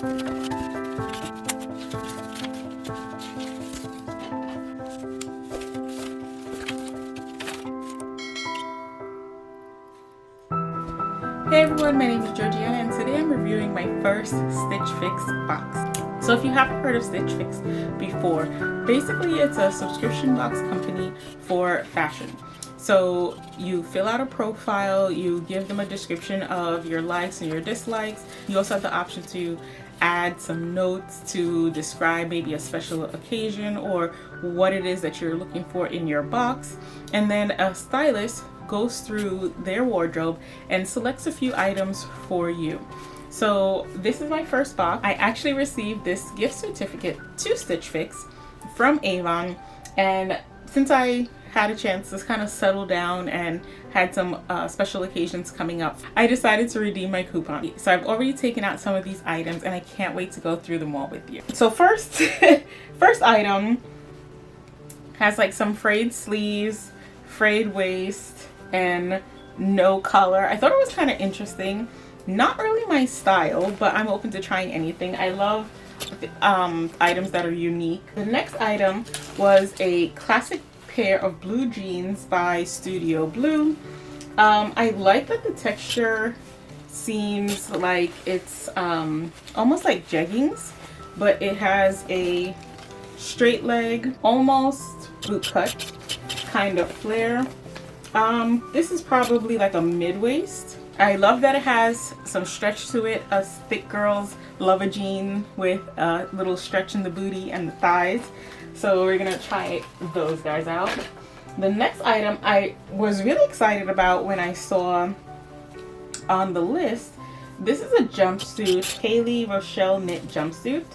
Hey everyone, my name is Georgiana and today I'm reviewing my first Stitch Fix box. So if you haven't heard of Stitch Fix before, basically it's a subscription box company for fashion. So you fill out a profile, you give them a description of your likes and your dislikes. You also have the option to add some notes to describe maybe a special occasion or what it is that you're looking for in your box. And then a stylist goes through their wardrobe and selects a few items for you. So this is my first box. I actually received this gift certificate to Stitch Fix from Avon, and since I had a chance to kind of settle down and had some special occasions coming up, I decided to redeem my coupon. So I've already taken out some of these items and I can't wait to go through them all with you. So first item has like some frayed sleeves, frayed waist, and no collar. I thought it was kind of interesting. Not really my style, but I'm open to trying anything. I love items that are unique. The next item was a classic pair of blue jeans by Studio Blue. I like that the texture seems like it's almost like jeggings, but it has a straight leg, almost boot cut kind of flare. This is probably like a mid-waist. I love that it has some stretch to it. Us thick girls love a jean with a little stretch in the booty and the thighs. So we're gonna try those guys out. The next item I was really excited about when I saw on the list. This is a jumpsuit, Haley Rochelle knit jumpsuit.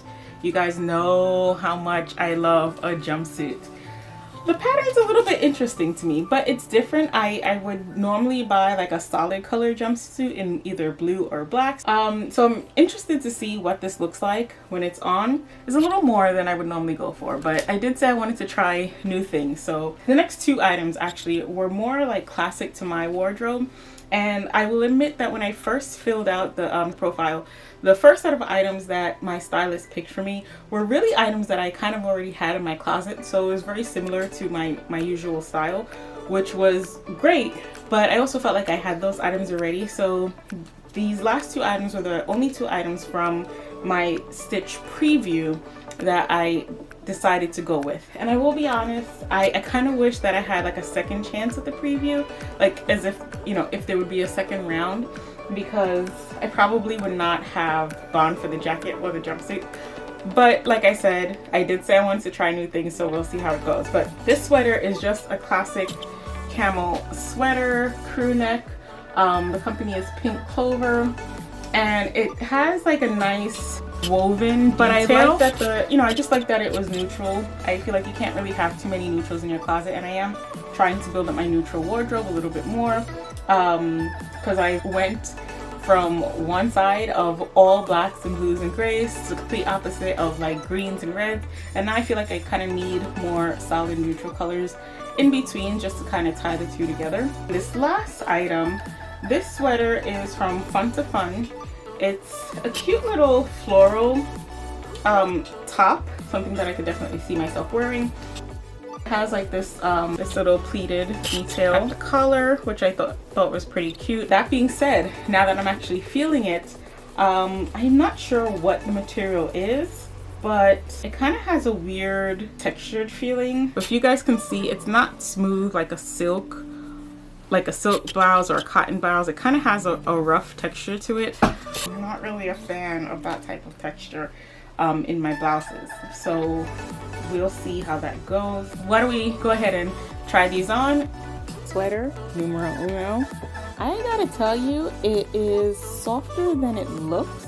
You guys know how much I love a jumpsuit. The pattern's a little bit interesting to me, but it's different. I would normally buy like a solid color jumpsuit in either blue or black. So I'm interested to see what this looks like when it's on. It's a little more than I would normally go for, but I did say I wanted to try new things. So the next two items actually were more like classic to my wardrobe. And I will admit that when I first filled out the profile, the first set of items that my stylist picked for me were really items that I kind of already had in my closet. So it was very similar to my usual style, which was great. But I also felt like I had those items already. So these last two items were the only two items from my Stitch preview that I decided to go with. And I will be honest, I kind of wish that I had like a second chance at the preview, like as if, you know, if there would be a second round, because I probably would not have gone for the jacket or the jumpsuit. But like I said, I did say I wanted to try new things, so we'll see how it goes. But this sweater is just a classic camel sweater, crew neck. The company is Pink Clover, and it has like a nice woven but detail. I like that I just like that it was neutral. I feel like you can't really have too many neutrals in your closet, and I am trying to build up my neutral wardrobe a little bit more, because I went from one side of all blacks and blues and grays to the complete opposite of like greens and reds, and now I feel like I kind of need more solid neutral colors in between just to kind of tie the two together. This last item, this sweater is from Fun to Fun. It's a cute little floral top, something that I could definitely see myself wearing. It has like this little pleated detail at the collar, which I thought was pretty cute. That being said, now that I'm actually feeling it, I'm not sure what the material is, but it kind of has a weird textured feeling. If you guys can see, it's not smooth like a silk blouse or a cotton blouse. It kind of has a rough texture to it. I'm not really a fan of that type of texture in my blouses, so we'll see how that goes. Why don't we go ahead and try these on? Sweater numero uno. I gotta tell you, it is softer than it looks,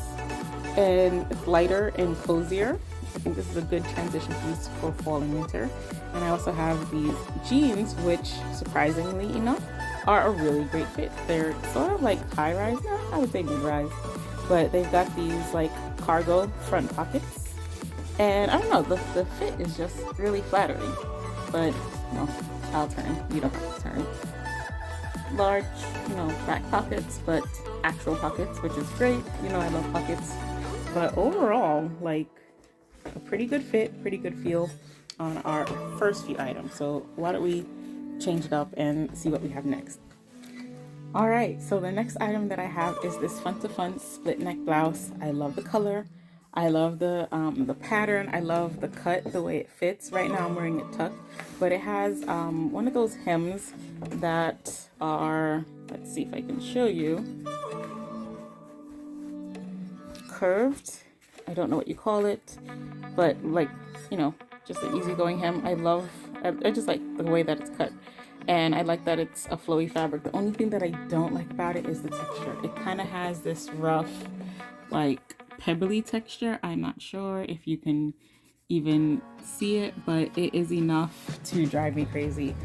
and it's lighter and cozier. I think this is a good transition piece for fall and winter. And I also have these jeans, which surprisingly enough are a really great fit. They're sort of like high rise, no, I would say mid rise, but they've got these like cargo front pockets, and I don't know, the fit is just really flattering. But no, I'll turn, you don't have to turn. Large, back pockets, but actual pockets, which is great. I love pockets. But overall, like, a pretty good fit, pretty good feel on our first few items. So why don't we change it up and see what we have next. All right, so the next item that I have is this Fun to Fun split neck blouse. I love the color. I love the pattern. I love the cut, the way it fits. Right now I'm wearing it tucked, but it has one of those hems that are, let's see if I can show you, curved. I don't know what you call it, but like, you know, just an easygoing hem. I just like the way that it's cut. And I like that it's a flowy fabric. The only thing that I don't like about it is the texture. It kind of has this rough, like, pebbly texture. I'm not sure if you can even see it, but it is enough to drive me crazy.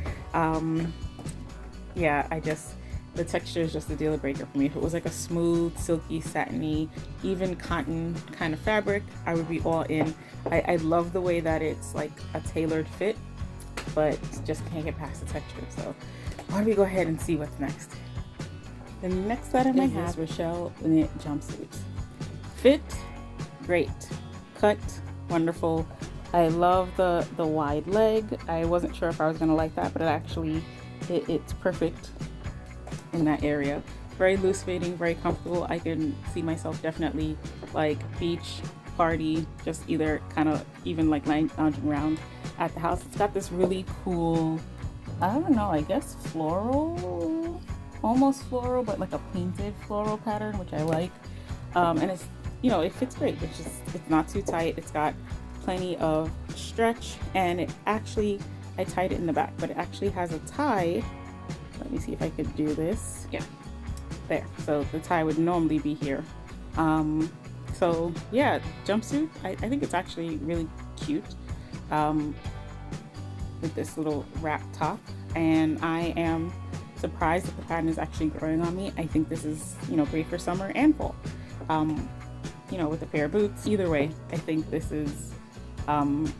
Yeah, the texture is just a deal breaker for me. If it was like a smooth, silky, satiny, even cotton kind of fabric, I would be all in. I love the way that it's like a tailored fit, but just can't get past the texture. So why don't we go ahead and see what's next. The next item I have is Rochelle knit jumpsuit. Fit, great. Cut, wonderful. I love the wide leg. I wasn't sure if I was gonna like that, but it's perfect in that area. Very loose fitting, very comfortable. I can see myself definitely like beach, party, just either kind of even like lounging around at the house. It's got this really cool, I don't know, I guess floral, almost floral, but like a painted floral pattern, which I like. And it's, you know, it fits great. It's not too tight. It's got plenty of stretch, and it actually, I tied it in the back, but it actually has a tie. Let me see if I could do this. Yeah, there. So the tie would normally be here. So yeah, jumpsuit, I think it's actually really cute with this little wrap top, and I am surprised that the pattern is actually growing on me. I think this is, you know, great for summer and fall. You know, with a pair of boots. Either way, I think this is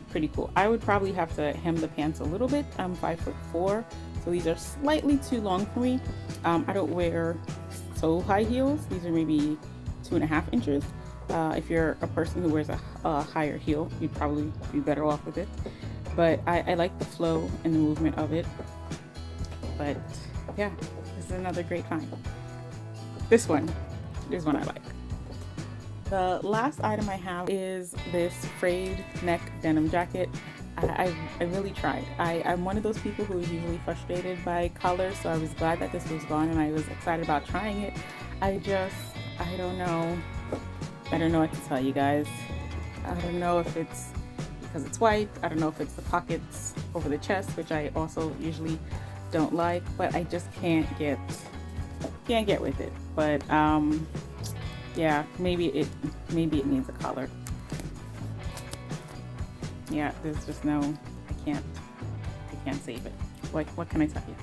pretty cool. I would probably have to hem the pants a little bit. I'm 5'4", so these are slightly too long for me. I don't wear so high heels. These are maybe 2.5 inches. If you're a person who wears a higher heel, you'd probably be better off with it. But I like the flow and the movement of it. But yeah, this is another great find. This one I like. The last item I have is this frayed neck denim jacket. I really tried. I'm one of those people who is usually frustrated by collars, so I was glad that this was gone, and I was excited about trying it. I don't know. I don't know what to tell you guys. I don't know if it's because it's white. I don't know if it's the pockets over the chest, which I also usually don't like, but I just can't get with it. But yeah, maybe it needs a collar. Yeah, there's just no, I can't save it. What can I tell you?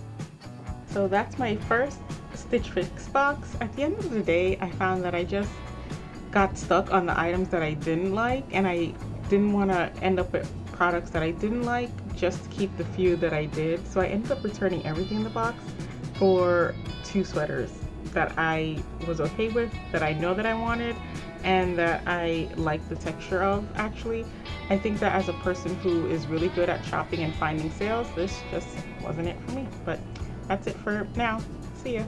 So that's my first Stitch Fix box. At the end of the day, I found that I just got stuck on the items that I didn't like, and I didn't want to end up with products that I didn't like just to keep the few that I did. So I ended up returning everything in the box for 2 sweaters that I was okay with, that I know that I wanted, and that I like the texture of. Actually, I think that as a person who is really good at shopping and finding sales, this just wasn't it for me. But that's it for now. See ya.